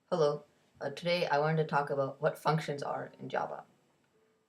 Hello, today I wanted to talk about what functions are in Java.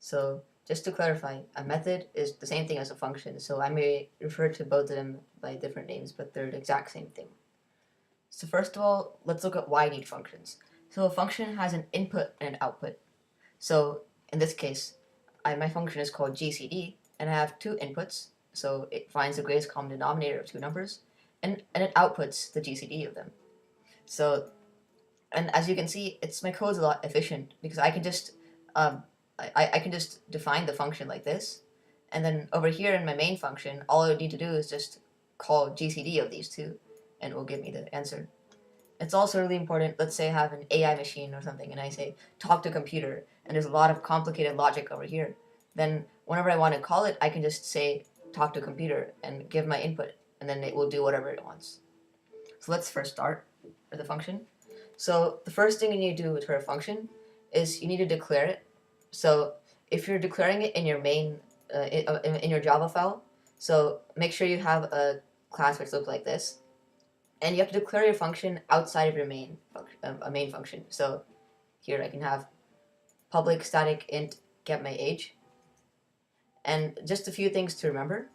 So just to clarify, a method is the same thing as a function, so I may refer to both of them by different names, but they're the exact same thing. So first of all, let's look at why I need functions. So a function has an input and an output. So in this case, my function is called GCD, and I have two inputs, so it finds the greatest common denominator of two numbers, and it outputs the GCD of them. So and as you can see, my code's a lot efficient because I can just um, I can just define the function like this, and then over here in my main function, all I would need to do is just call GCD of these two, and it will give me the answer. It's also really important. Let's say I have an AI machine or something, and I say talk to computer, and there's a lot of complicated logic over here. Then whenever I want to call it, I can just say talk to computer and give my input, and then it will do whatever it wants. So let's first start with the function. So the first thing you need to do with a function is you need to declare it. So if you're declaring it in your main, in your Java file, so make sure you have a class which looks like this, and you have to declare your function outside of your main function, a main function. So here I can have public static int get my age, and just a few things to remember.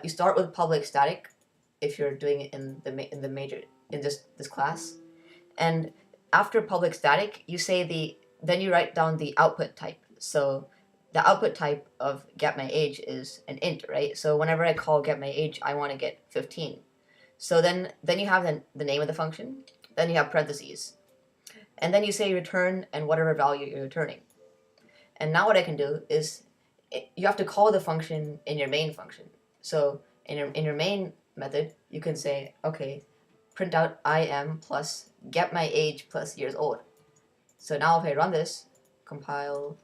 You start with public static if you're doing it in the major in this class. And after public static, then you write down the output type. So the output type of get my age is an int, right? So whenever I call get my age, I want to get 15. So then you have the name of the function, then you have parentheses, and then you say return and whatever value you're returning. And now what I can do is you have to call the function in your main function. So in your main method, you can say, okay, print out I am plus get my age plus years old. So now if I run this, compile,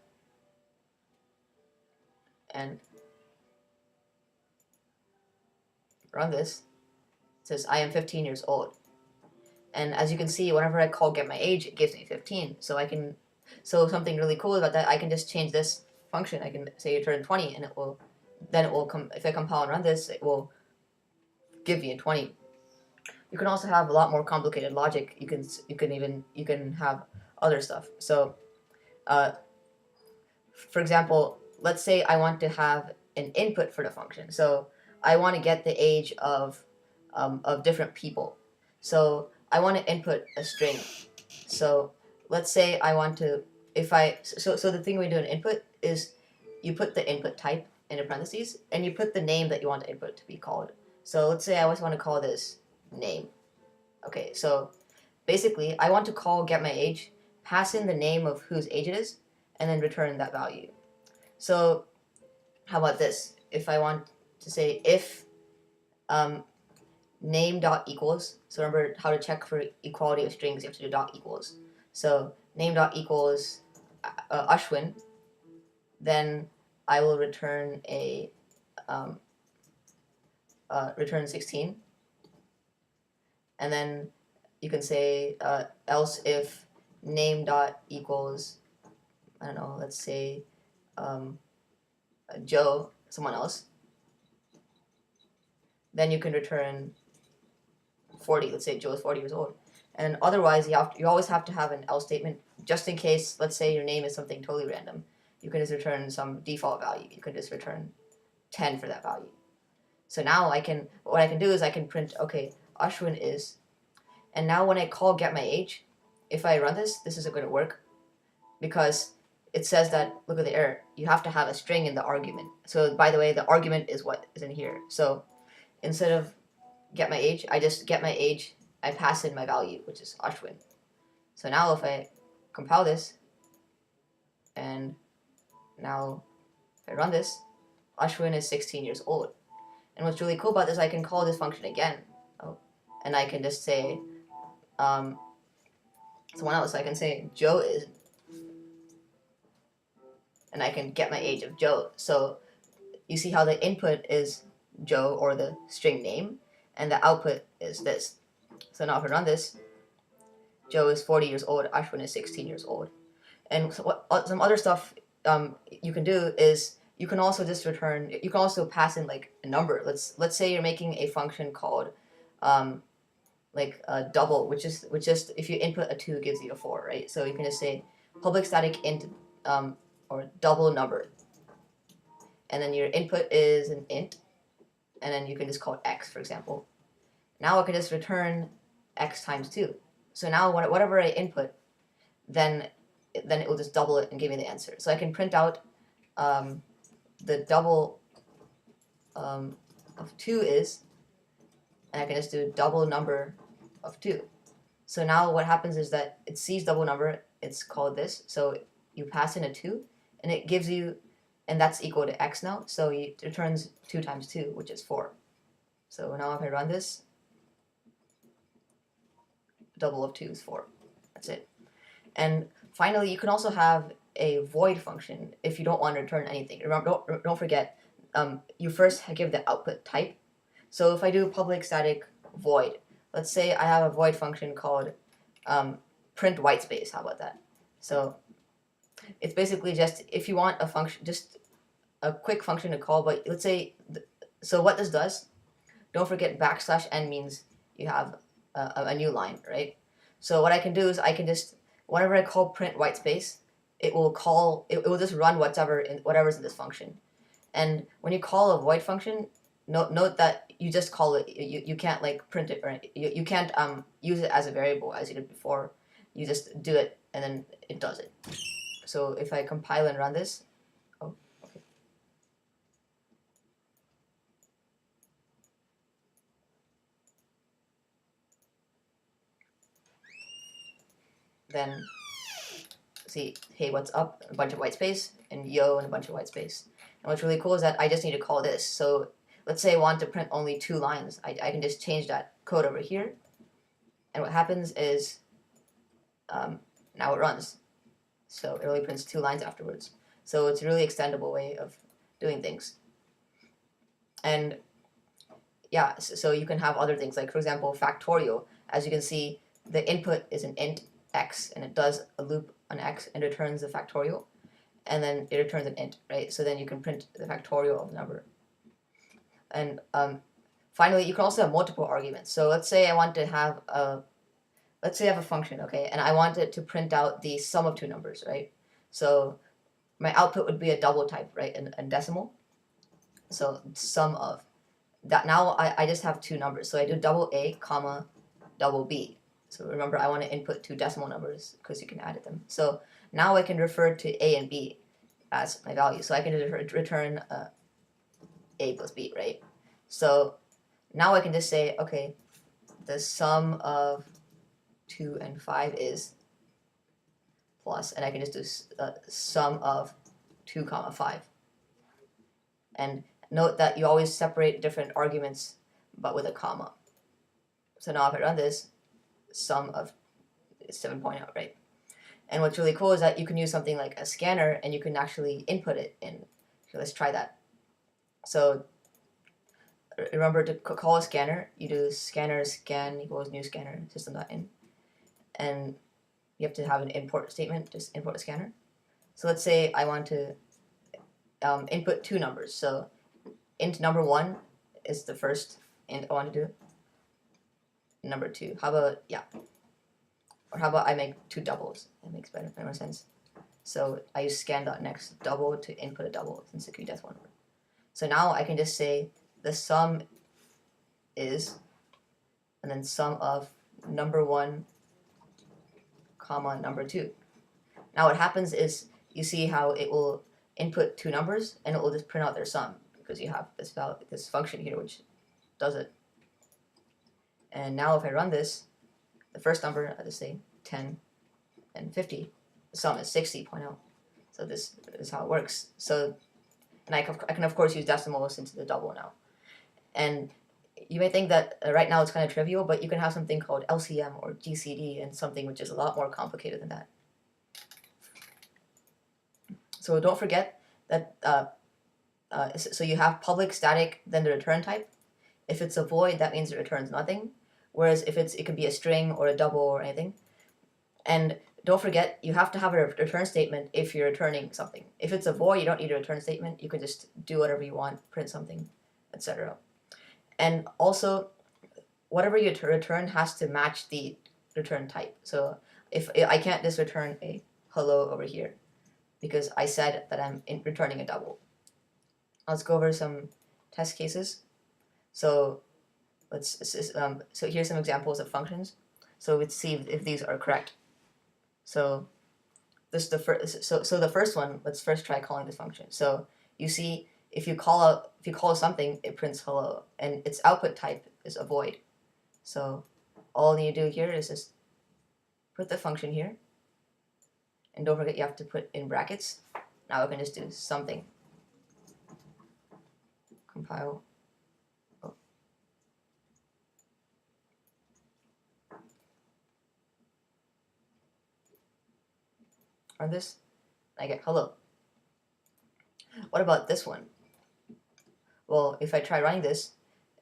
and run this, it says I am 15 years old. And as you can see, whenever I call get my age, it gives me 15. So something really cool about that, I can just change this function. I can say return 20, and if I compile and run this, it will give me a 20. You can also have a lot more complicated logic. You can have other stuff. So, for example, let's say I want to have an input for the function. So I want to get the age of different people. So I want to input a string. So let's say I want to so the thing we do in input is you put the input type into parentheses and you put the name that you want the input to be called. So let's say I always want to call this name. Okay, so basically I want to call get my age, pass in the name of whose age it is, and then return that value. So how about this? If I want to say if name dot equals, so remember how to check for equality of strings, you have to do dot equals. So name dot equals Ashwin, then I will return return 16, and then you can say else if name dot equals, I don't know, let's say Joe, someone else, then you can return 40. Let's say Joe is 40 years old. And otherwise, you always have to have an else statement just in case. Let's say your name is something totally random. You can just return some default value. You can just return 10 for that value. So now what I can do is I can print, okay, Ashwin is, and now when I call get my age, if I run this isn't going to work because it says that, look at the error, you have to have a string in the argument. So by the way, the argument is what is in here. So instead of get my age, I just get my age, I pass in my value, which is Ashwin. So now if I compile this, and now if I run this, Ashwin is 16 years old. And what's really cool about this, I can call this function again. And I can just say someone else. I can say Joe is, and I can get my age of Joe. So you see how the input is Joe, or the string name, and the output is this. So now if I run this, Joe is 40 years old, Ashwin is 16 years old. And so some other stuff you can do is you can also pass in like a number. Let's say you're making a function called like double, which just if you input a 2 gives you a 4, right? So you can just say public static int or double number, and then your input is an int, and then you can just call it x, for example. Now I can just return x times 2. So now whatever I input, then it will just double it and give me the answer. So I can print out the double of 2 is, and I can just do double number of 2. So now what happens is that it sees double number, it's called this, so you pass in a 2, and it gives you, and that's equal to x now, so it returns 2 times 2, which is 4. So now if I run this, double of 2 is 4. That's it. And finally, you can also have a void function if you don't want to return anything. Remember, don't forget, you first give the output type. So if I do public static void, let's say I have a void function called print whitespace. How about that? So it's basically just if you want a function, just a quick function to call. But let's say, so what this does, don't forget \n means you have a new line, right? So what I can do is I can just, whenever I call print whitespace, it will just run whatever's in this function. And when you call a void function, note that you just call it. You can't like print it, or you can't use it as a variable as you did before. You just do it and then it does it. So if I compile and run this, oh, okay. Then see, hey, what's up? A bunch of white space, and yo, and a bunch of white space. And what's really cool is that I just need to call this. So let's say I want to print only 2 lines. I can just change that code over here. And what happens is now it runs. So it only prints 2 lines afterwards. So it's a really extendable way of doing things. And yeah, so you can have other things, like for example, factorial. As you can see, the input is an int x, and it does a loop on x and returns the factorial, and then it returns an int, right? So then you can print the factorial of the number. And finally, you can also have multiple arguments. So let's say I want to have let's say I have a function, okay, and I want it to print out the sum of 2 numbers, right? So my output would be a double type, right, in decimal. So sum of that. Now I just have 2 numbers, so I do double A comma double B. So remember, I want to input 2 decimal numbers because you can add them. So now I can refer to A and B as my value. So I can return A plus B, right? So now I can just say, okay, the sum of 2 and 5 is plus, and I can just do sum of 2 comma 5. And note that you always separate different arguments, but with a comma. So now if I run this, sum of 7.0, right? And what's really cool is that you can use something like a scanner, and you can actually input it in. So let's try that. So remember to call a scanner, you do scanner scan equals new scanner system.in, and you have to have an import statement, just import a scanner. So let's say I want to input 2 numbers. So int number 1 is the first int I want to do. Number 2, how about, yeah, or how about I make 2 doubles? That makes more sense. So I use scan.next double to input a double since it could be decimal number. So now I can just say the sum is, and then sum of number 1 comma number 2. Now what happens is, you see how it will input 2 numbers and it will just print out their sum because you have this function here which does it. And now if I run this, the first number, I just say 10 and 50, the sum is 60.0. So this is how it works. So, and I can of course use decimals into the double now. And you may think that right now it's kind of trivial, but you can have something called LCM or GCD and something which is a lot more complicated than that. So don't forget that, so you have public static, then the return type. If it's a void, that means it returns nothing. Whereas if it could be a string or a double or anything. And don't forget, you have to have a return statement if you're returning something. If it's a void, you don't need a return statement. You can just do whatever you want, print something, etc. And also, whatever you return has to match the return type. So if I can't just return a hello over here because I said that I'm returning a double. Let's go over some test cases. So so here's some examples of functions. So let's see if these are correct. So this the first. So the first one. Let's first try calling this function. So you see, if you call something, it prints hello, and its output type is a void. So all you do here is just put the function here, and don't forget you have to put in brackets. Now we can just do something. Compile. Oh. Run this. I get hello. What about this one? Well, if I try running this,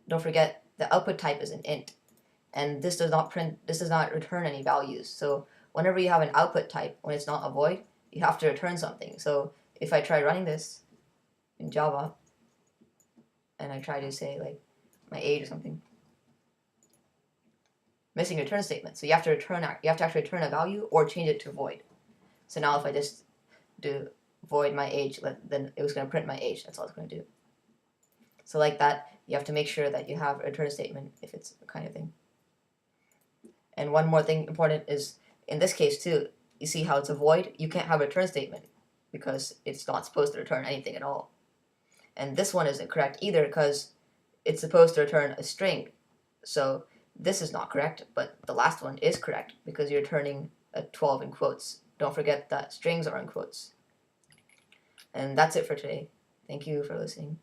don't forget the output type is an int, and this does not return any values. So whenever you have an output type, when it's not a void, you have to return something. So if I try running this in Java, and I try to say like my age or something, missing return statement. So you have to actually return a value or change it to void. So now if I just do void my age, then it was going to print my age. That's all it's going to do. So like that, you have to make sure that you have a return statement if it's a kind of thing. And one more thing important is, in this case too, you see how it's a void? You can't have a return statement because it's not supposed to return anything at all. And this one isn't correct either because it's supposed to return a string. So this is not correct, but the last one is correct because you're returning a 12 in quotes. Don't forget that strings are in quotes. And that's it for today. Thank you for listening.